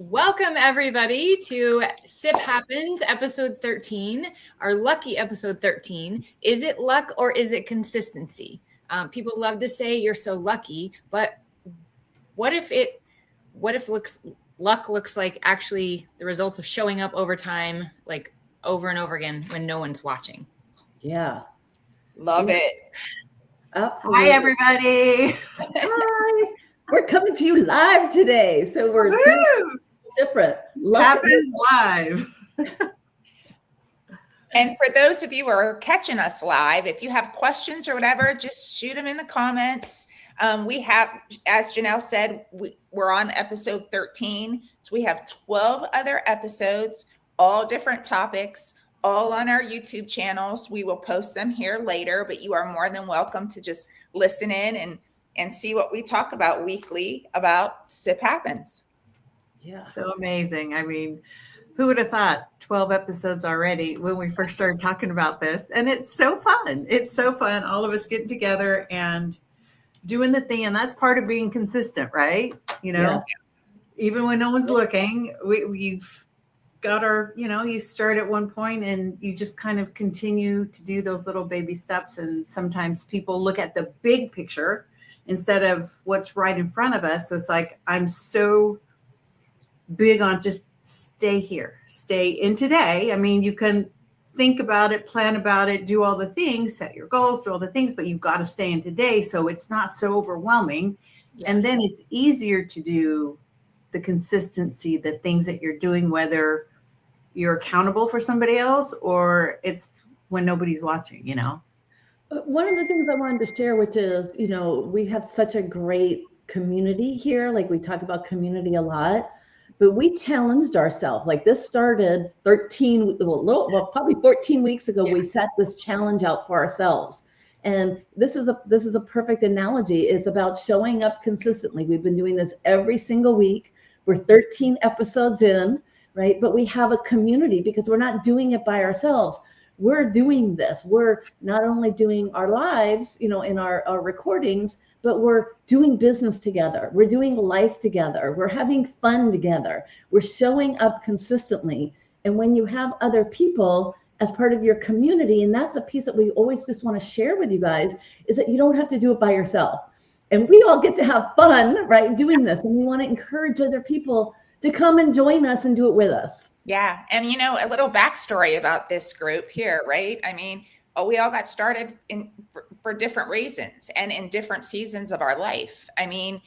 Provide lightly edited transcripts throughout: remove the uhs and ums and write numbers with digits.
Welcome, everybody, to Sip Happens, episode 13, our lucky episode 13. Is it luck or is it consistency? People love to say you're so lucky, but what if luck looks like actually the results of showing up over time, like over and over again when no one's watching? Yeah. Love it. Absolutely. Hi, everybody. Hi. We're coming to you live today. So we're doing different. Happens live. And for those of you who are catching us live, if you have questions or whatever, just shoot them in the comments. We have, as Janelle said, we're on episode 13. So we have 12 other episodes, all different topics, all on our YouTube channels. We will post them here later, but you are more than welcome to just listen in and see what we talk about weekly about Sip Happens. Yeah. So amazing. I mean, who would have thought 12 episodes already when we first started talking about this? And it's so fun. It's so fun. All of us getting together and doing the thing. And that's part of being consistent, right? You know, even when no one's looking, we've got our, you start at one point and you just kind of continue to do those little baby steps. And sometimes people look at the big picture instead of what's right in front of us. So it's like, I'm so big on just stay here, stay in today. I mean, you can think about it, plan about it, do all the things, set your goals, do all the things, but you've got to stay in today. So it's not so overwhelming. Yes. And then it's easier to do the consistency, the things that you're doing, whether you're accountable for somebody else or it's when nobody's watching, One of the things I wanted to share, which is, we have such a great community here. Like we talk about community a lot, but we challenged ourselves. Like this started probably 14 weeks ago. Yeah. We set this challenge out for ourselves. And this is a perfect analogy. It's about showing up consistently. We've been doing this every single week. We're 13 episodes in, right? But we have a community because we're not doing it by ourselves. We're doing this. We're not only doing our lives, in our recordings, but we're doing business together. We're doing life together. We're having fun together. We're showing up consistently. And when you have other people as part of your community, and that's the piece that we always just want to share with you guys, is that you don't have to do it by yourself. And we all get to have fun, right, doing this. And we want to encourage other people to come and join us and do it with us. Yeah. And, a little backstory about this group here, right? I mean, we all got started for different reasons and in different seasons of our life. I mean,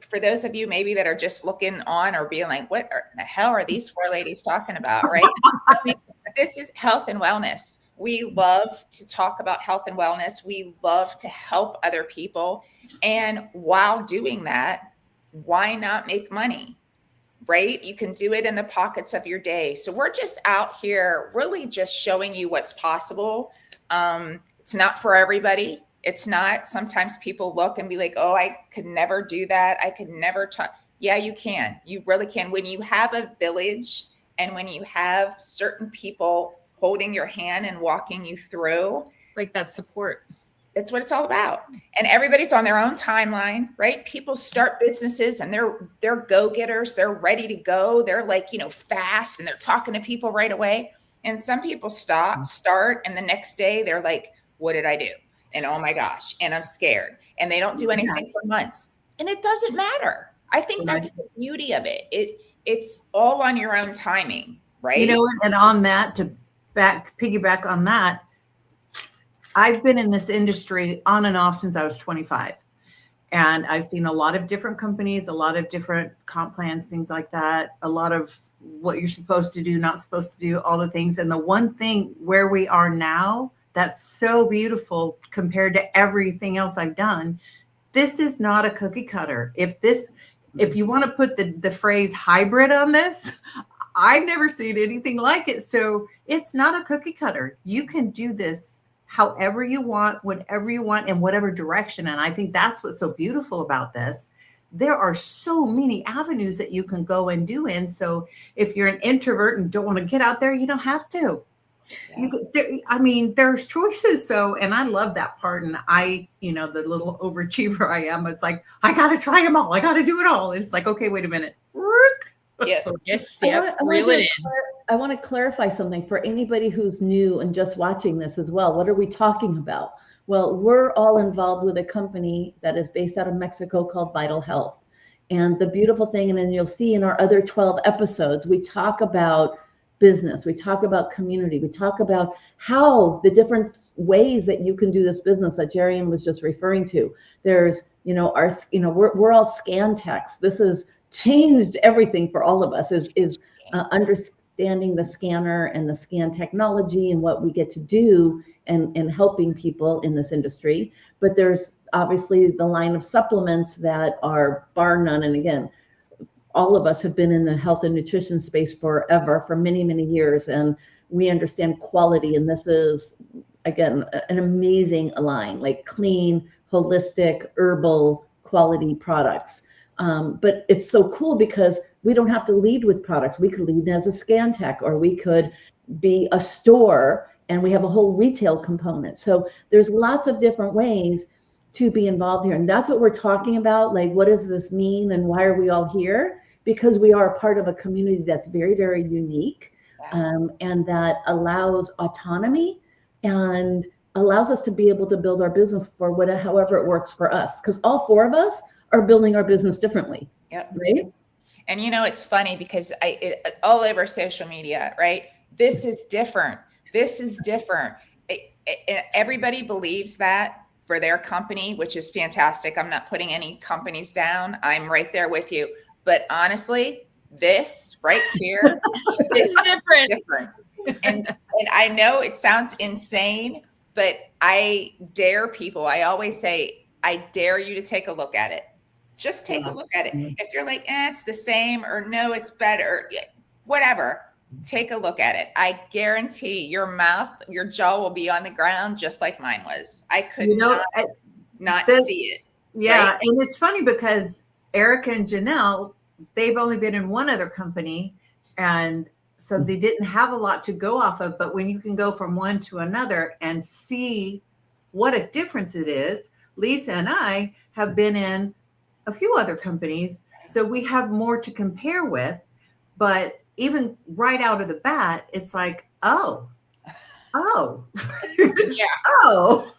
for those of you maybe that are just looking on or being like, what the hell are these four ladies talking about, right? I mean, this is health and wellness. We love to talk about health and wellness. We love to help other people. And while doing that, why not make money? Right? You can do it in the pockets of your day. So we're just out here really just showing you what's possible. It's not for everybody. It's not. Sometimes people look and be like, oh, I could never do that. I could never talk. Yeah, you can. You really can. When you have a village and when you have certain people holding your hand and walking you through. Like that support. That's what it's all about. And everybody's on their own timeline, right? People start businesses and they're go-getters. They're ready to go. They're like, fast and they're talking to people right away. And some people start, and the next day they're like, what did I do? And oh my gosh, and I'm scared. And they don't do anything for months. And it doesn't matter. I think that's the beauty of it. It's all on your own timing, right? And on that, to piggyback on that, I've been in this industry on and off since I was 25. And I've seen a lot of different companies, a lot of different comp plans, things like that, a lot of what you're supposed to do, not supposed to do, all the things. And the one thing where we are now, that's so beautiful compared to everything else I've done. This is not a cookie cutter. If you want to put the phrase hybrid on this, I've never seen anything like it. So it's not a cookie cutter. You can do this however you want, whatever you want, in whatever direction. And I think that's what's so beautiful about this. There are so many avenues that you can go and do in. So if you're an introvert and don't want to get out there, you don't have to. Yeah. There's choices. So, and I love that part. And I, the little overachiever I am, it's like, I got to try them all. I got to do it all. And it's like, okay, wait a minute. Yeah. Focus. I Yep. wanna- I wanna Reel do it a in. I want to clarify something for anybody who's new and just watching this as well. What are we talking about? Well, we're all involved with a company that is based out of Mexico called Vital Health. And the beautiful thing, and then you'll see in our other 12 episodes, we talk about business, we talk about community, we talk about how the different ways that you can do this business that Jerian was just referring to. There's, we're all scan techs. This has changed everything for all of us. Is understanding the scanner and the scan technology and what we get to do and helping people in this industry. But there's obviously the line of supplements that are bar none. And again, all of us have been in the health and nutrition space forever, for many, many years. And we understand quality. And this is, again, an amazing line, like clean, holistic, herbal quality products. But it's so cool because we don't have to lead with products. We could lead as a scan tech, or we could be a store, and we have a whole retail component. So there's lots of different ways to be involved here. And that's what we're talking about. Like, what does this mean and why are we all here? Because we are a part of a community that's very, very unique, and that allows autonomy and allows us to be able to build our business for however it works for us. Because all four of us are building our business differently. Yep. Right? And it's funny because all over social media, right? This is different. This is different. Everybody believes that for their company, which is fantastic. I'm not putting any companies down. I'm right there with you. But honestly, this right here is different. And I know it sounds insane, but I dare people. I always say, I dare you to take a look at it. Just take a look at it. If you're like, it's the same, or no, it's better, whatever, take a look at it. I guarantee your jaw will be on the ground just like mine was. I could not see it. Yeah. Right? And it's funny because Erica and Janelle, they've only been in one other company. And so they didn't have a lot to go off of. But when you can go from one to another and see what a difference it is, Lisa and I have been in a few other companies, so we have more to compare with. But even right out of the bat, it's like, oh, Yeah. oh,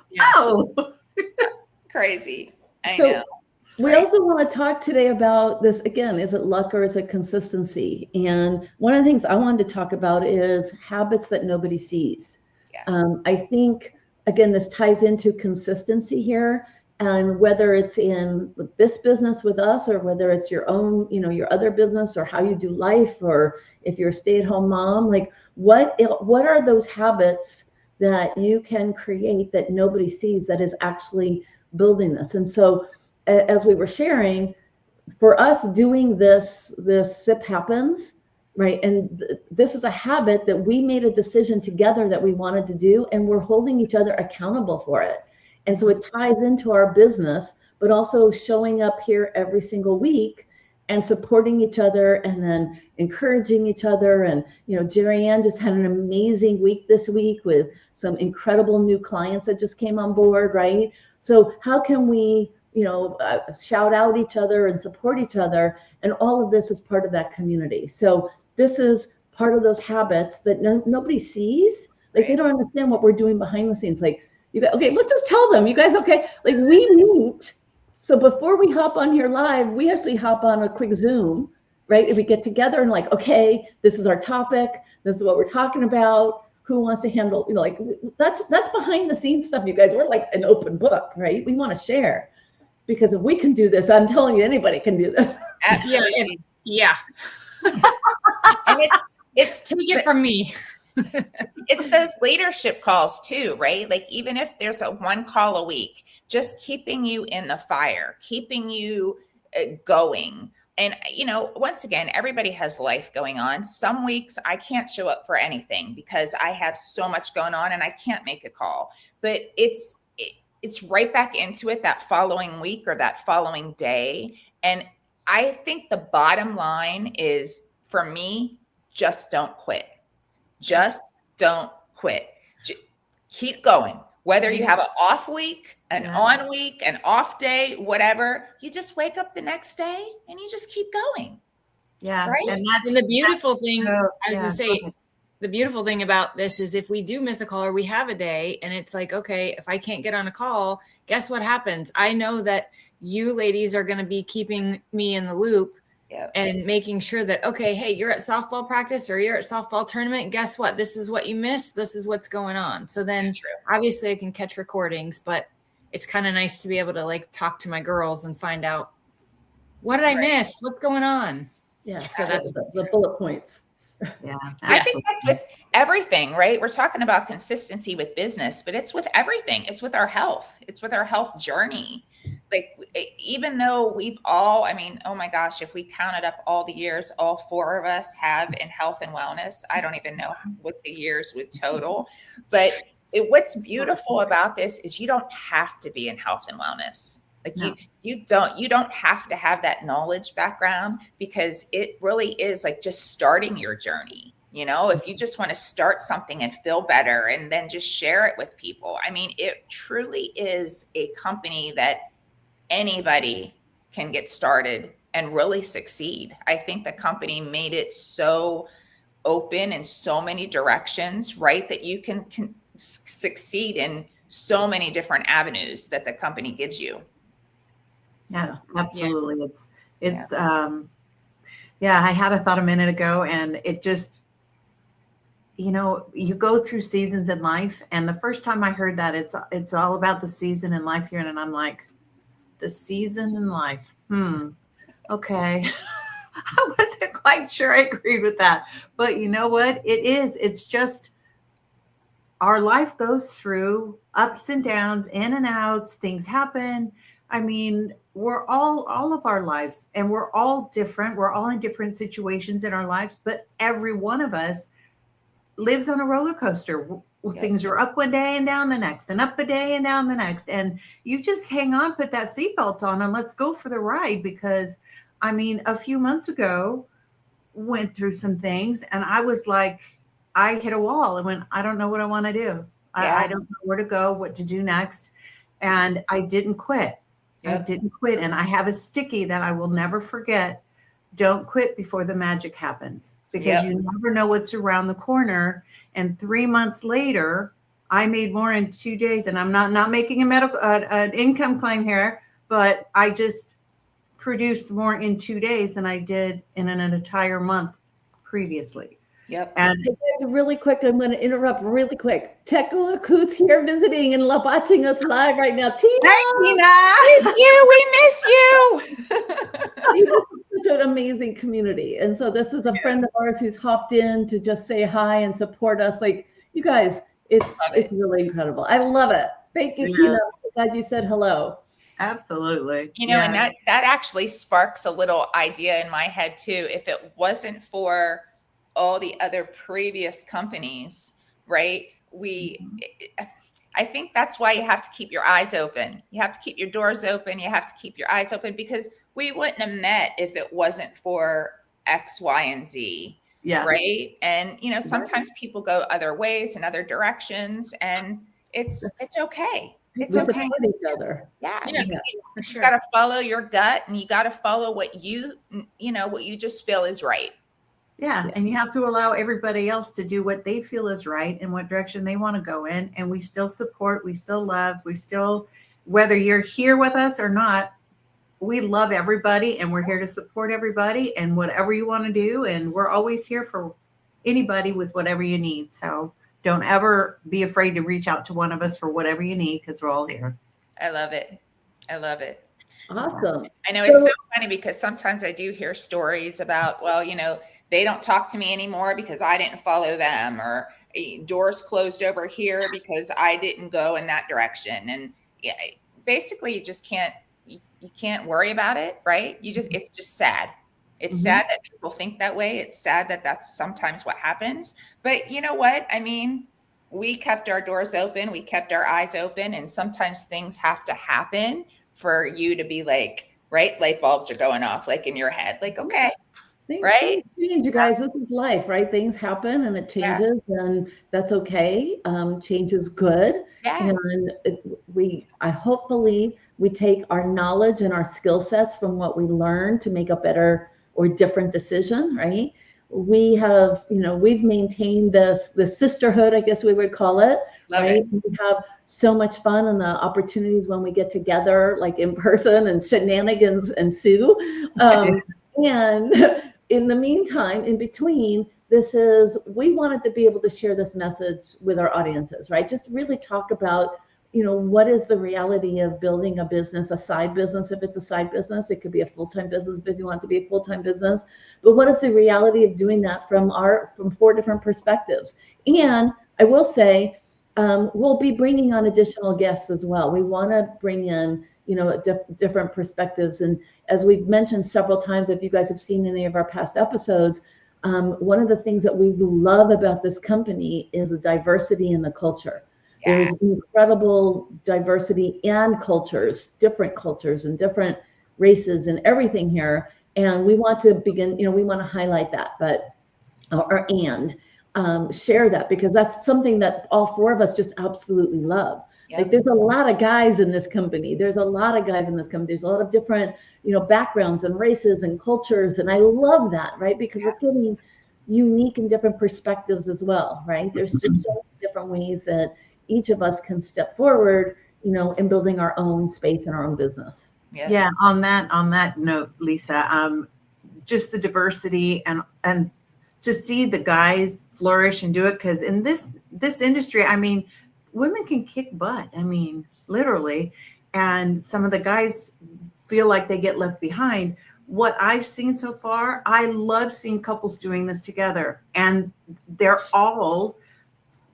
yeah, oh, Crazy. I So know. we also want to talk today about this again. Is it luck or is it consistency? And one of the things I wanted to talk about is habits that nobody sees. Yeah. I think, again, this ties into consistency here. And whether it's in this business with us, or whether it's your own, your other business, or how you do life, or if you're a stay-at-home mom, like what are those habits that you can create that nobody sees that is actually building this? And so as we were sharing, for us doing this SIP happens, right? And this is a habit that we made a decision together that we wanted to do, and we're holding each other accountable for it. And so it ties into our business, but also showing up here every single week and supporting each other, and then encouraging each other. And, Jerian just had an amazing week this week with some incredible new clients that just came on board, right? So how can we, shout out each other and support each other? And all of this is part of that community. So this is part of those habits that nobody sees. Like, they don't understand what we're doing behind the scenes. Like, okay, let's just tell them, you guys, okay? Like, we meet. So before we hop on here live, we actually hop on a quick Zoom, right? And we get together and like, okay, this is our topic. This is what we're talking about. Who wants to handle, that's behind the scenes stuff, you guys. We're like an open book, right? We want to share, because if we can do this, I'm telling you, anybody can do this. Absolutely. Yeah. And it's Take it from me. it's those leadership calls too, right? Like, even if there's a one call a week, just keeping you in the fire, keeping you going. And, once again, everybody has life going on. Some weeks I can't show up for anything because I have so much going on and I can't make a call. But it's right back into it that following week or that following day. And I think the bottom line is, for me, just don't quit. Just don't quit. Keep going. Whether you have an off week, an Yeah. on week, an off day, whatever. You just wake up the next day and you just keep going. Yeah. Right. And that's And the beautiful that's thing, so- I was yeah, gonna go say, ahead. the beautiful thing about this is if we do miss a call or we have a day and it's like, okay, if I can't get on a call, guess what happens? I know that you ladies are going to be keeping me in the loop Yep. and making sure that, okay, hey, you're at softball practice or you're at softball tournament. Guess what? This is what you missed. This is what's going on. So then True. obviously I can catch recordings, but it's kind of nice to be able to like talk to my girls and find out, what did I miss? What's going on? Yeah. So that's the bullet points. Yeah. I think that's with everything, right? We're talking about consistency with business, but it's with everything. It's with our health. It's with our health journey. Like, even though we've all, I mean, oh my gosh, if we counted up all the years all four of us have in health and wellness, I don't even know what the years would total. But what's beautiful about this is you don't have to be in health and wellness. Like No. you don't have to have that knowledge background, because it really is like just starting your journey. You know, if you just want to start something and feel better and then just share it with people. I mean, it truly is a company that anybody can get started and really succeed. I think the company made it so open in so many directions, right? That you can succeed in so many different avenues that the company gives you. Yeah, absolutely. It's yeah, I had a thought a minute ago, and it just, you know, you go through seasons in life, and the first time I heard that it's all about the season in life here, and I'm like, the season in life. Okay. I wasn't quite sure I agreed with that. But you know what? It's just our life goes through ups and downs, in and outs, things happen. I mean, we're all of our lives, and we're all different. We're all in different situations in our lives, but every one of us lives on a roller coaster. Yes. Things are up one day and down the next, and up a day and down the next. And you just hang on, put that seatbelt on, and let's go for the ride. Because I mean, a few months ago, went through some things, and I was like, I hit a wall and went, I don't know what I want to do. I don't know where to go, what to do next. And I didn't quit. Yep. I didn't quit. And I have a sticky that I will never forget. Don't quit before the magic happens, because you never know what's around the corner. And 3 months later, I made more in 2 days. And I'm not making a medical an income claim here, but I just produced more in 2 days than I did in an entire month previously. Yep. And Really quick, I'm going to interrupt really quick. Tekla, who's here visiting and watching us live right now? Tina! Hi, Tina! We miss you. This is such an amazing community. And so this is a friend of ours who's hopped in to just say hi and support us. Like, you guys, it's really incredible. I love it. Thank you, Tina. I'm glad you said hello. Absolutely. You know, and that actually sparks a little idea in my head too. If it wasn't for all the other previous companies, right? I think that's why you have to keep your eyes open. You have to keep your doors open. You have to keep your eyes open, because we wouldn't have met if it wasn't for X, Y, and Z. Yeah. Right. And, you know, sometimes people go other ways and other directions, and it's okay. It's We okay. support each other. Yeah. Yeah, You for just sure. got to follow your gut, and you got to follow what what you just feel is right. Yeah. And you have to allow everybody else to do what they feel is right and what direction they want to go in. And we still support, we still love, whether you're here with us or not, we love everybody, and we're here to support everybody and whatever you want to do. And we're always here for anybody with whatever you need. So don't ever be afraid to reach out to one of us for whatever you need, because we're all here. I love it. I love it. Awesome. I know it's so funny, because sometimes I do hear stories about, well, you know, they don't talk to me anymore because I didn't follow them, or doors closed over here because I didn't go in that direction. And basically you just can't worry about it, right? It's just sad. It's sad that people think that way. It's sad that that's sometimes what happens. But you know what? I mean, we kept our doors open. We kept our eyes open. And sometimes things have to happen for you to be like, right? Light bulbs are going off, like in your head. Like, okay, Right? Things change, you guys. This is life, right? Things happen and it Yeah. changes, and that's okay. Change is good. Yeah. And I hopefully we take our knowledge and our skill sets from what we learn to make a better or different decision, right? We have, we've maintained the sisterhood, I guess we would call it, Love right? it. We have so much fun and the opportunities when we get together, like in person, and shenanigans ensue. And in the meantime, in between, we wanted to be able to share this message with our audiences, right? Just really talk about, what is the reality of building a business, a side business. If it's a side business, it could be a full-time business if you want it to be a full-time business. But what is the reality of doing that from 4 different perspectives? And I will say, we'll be bringing on additional guests as well. We want to bring in, different perspectives. And as we've mentioned several times, if you guys have seen any of our past episodes, one of the things that we love about this company is the diversity in the culture. Yeah. There's incredible diversity and cultures, different cultures and different races and everything here. And we want to we want to highlight that, share that, because that's something that all 4 of us just absolutely love. Yep. Like, there's a lot of guys in this company. There's a lot of different, backgrounds and races and cultures. And I love that, right? Because we're getting unique and different perspectives as well, right? There's just so many different ways that each of us can step forward, in building our own space and our own business. Yeah. Yeah. On that note, Lisa, just the diversity and to see the guys flourish and do it. Cause in this industry, I mean, women can kick butt. I mean, literally. And some of the guys feel like they get left behind. What I've seen so far, I love seeing couples doing this together, and they're all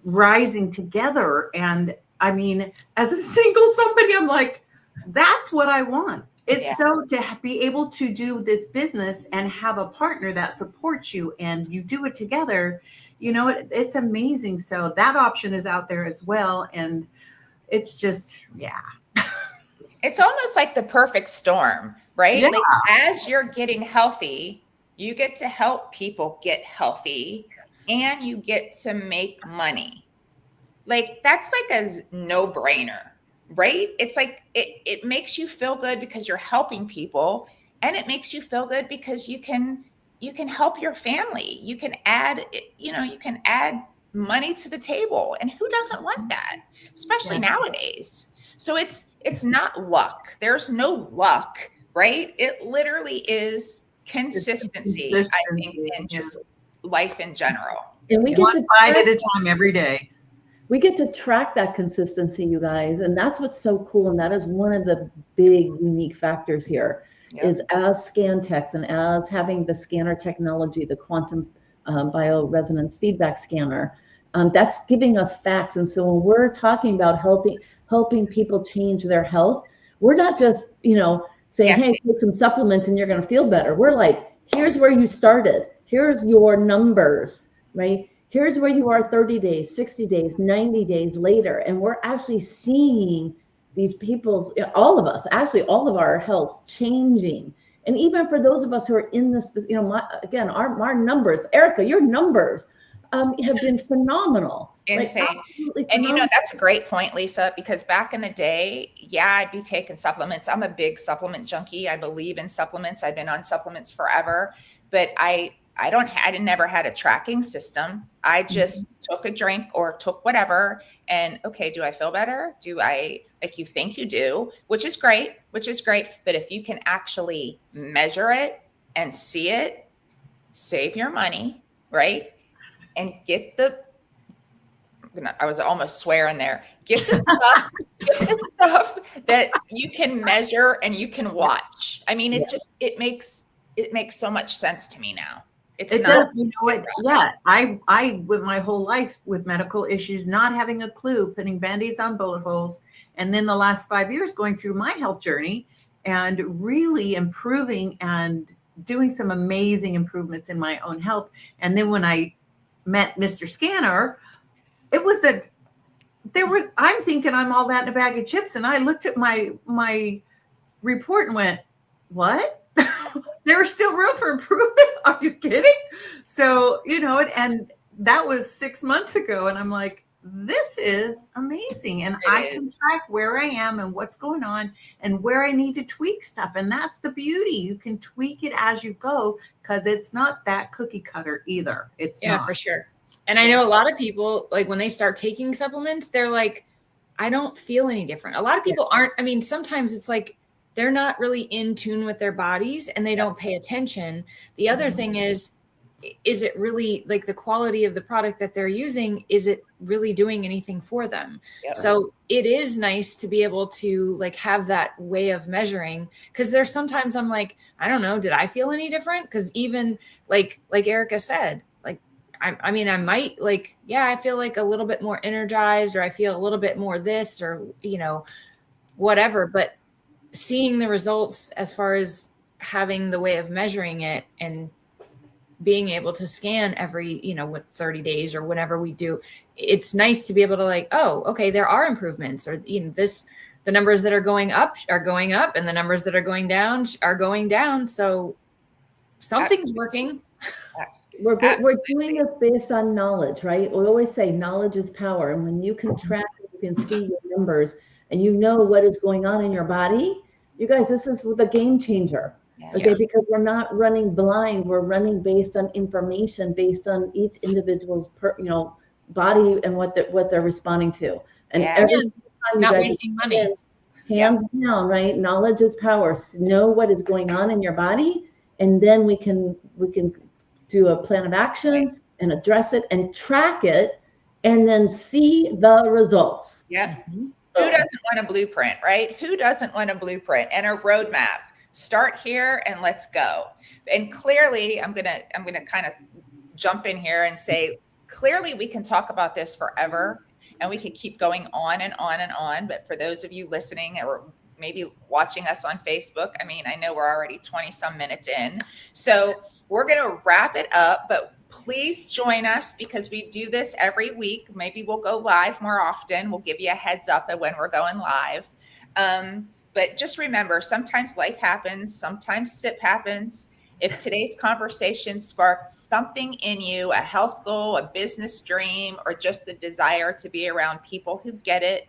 rising together. And I mean, as a single somebody, I'm like, that's what I want. It's so to be able to do this business and have a partner that supports you and you do it together. It's amazing. So that option is out there as well. And it's just, It's almost like the perfect storm, right? Yeah. Like, as you're getting healthy, you get to help people get healthy, and you get to make money. Like, that's like a no-brainer, right? It's like it makes you feel good because you're helping people, and it makes you feel good because you can help your family. You can add money to the table, and who doesn't want that, especially nowadays? So it's not luck. There's no luck, right? It literally is consistency. I think, and just life in general. And we get one to bite at a time every day. We get to track that consistency, you guys. And that's what's so cool. And that is one of the big unique factors here. Yep. Is as Scantex and as having the scanner technology, the quantum bioresonance feedback scanner, that's giving us facts. And so when we're talking about helping people change their health, we're not just, saying, hey, take some supplements and you're going to feel better. We're like, here's where you started. Here's your numbers, right? Here's where you are 30 days, 60 days, 90 days later. And we're actually seeing these all of our health changing. And even for those of us who are in this, our numbers, Erica, your numbers have been phenomenal. Insane. Right? Absolutely And phenomenal. that's a great point, Lisa, because back in the day, I'd be taking supplements. I'm a big supplement junkie. I believe in supplements. I've been on supplements forever, but I never had a tracking system. I just took a drink or took whatever, and okay, do I feel better? Do I, like, you think you do, which is great. But if you can actually measure it and see it, save your money, right? And get I was almost swearing there. Get the stuff that you can measure and you can watch. I mean, it makes so much sense to me now. It does. You know what? Yeah. I with my whole life with medical issues, not having a clue, putting Band-Aids on bullet holes. And then the last 5 years going through my health journey and really improving and doing some amazing improvements in my own health. And then when I met Mr. Scanner, it was that I'm thinking I'm all that in a bag of chips. And I looked at my report and went, what? There was still room for improvement. Are you kidding? So, and that was 6 months ago. And I'm like, this is amazing. And I can track where I am and what's going on and where I need to tweak stuff. And that's the beauty. You can tweak it as you go because it's not that cookie cutter either. It's not. For sure. And I know a lot of people, like when they start taking supplements, they're like, I don't feel any different. A lot of people aren't. I mean, sometimes it's like they're not really in tune with their bodies and they don't pay attention. The other thing is it really like the quality of the product that they're using? Is it really doing anything for them? Yep. So it is nice to be able to like have that way of measuring, because there's sometimes I'm like, I don't know, did I feel any different? Because even like Erica said, like, I mean, I might like, yeah, I feel like a little bit more energized, or I feel a little bit more this, or, whatever. But seeing the results as far as having the way of measuring it and being able to scan every, with 30 days or whenever we do, it's nice to be able to like, oh, okay, there are improvements, or, the numbers that are going up, and the numbers that are going down are going down. So something's working. We're doing this based on knowledge, right? We always say knowledge is power. And when you can track, you can see your numbers and you know what is going on in your body, you guys, this is the game changer. Okay, because we're not running blind. We're running based on information, based on each individual's body and what they're responding to. And every time you not guys wasting money. Hands down, right? Knowledge is power. Know what is going on in your body, and then we can do a plan of action and address it and track it, and then see the results. Yeah. Mm-hmm. Who doesn't want a blueprint, right? Who doesn't want a blueprint and a roadmap? Start here and let's go. And clearly, I'm gonna kind of jump in here and say, clearly we can talk about this forever and we can keep going on and on and on. But for those of you listening or maybe watching us on Facebook, I mean, I know we're already 20 some minutes in. So we're gonna wrap it up, but please join us because we do this every week. Maybe we'll go live more often. We'll give you a heads up of when we're going live. But just remember, sometimes life happens, sometimes SIP happens. If today's conversation sparked something in you, a health goal, a business dream, or just the desire to be around people who get it,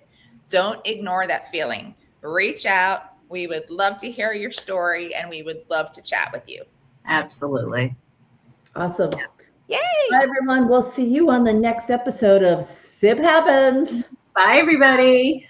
don't ignore that feeling. Reach out. We would love to hear your story and we would love to chat with you. Absolutely. Awesome. Yay. Bye, everyone. We'll see you on the next episode of SIP Happens. Bye, everybody.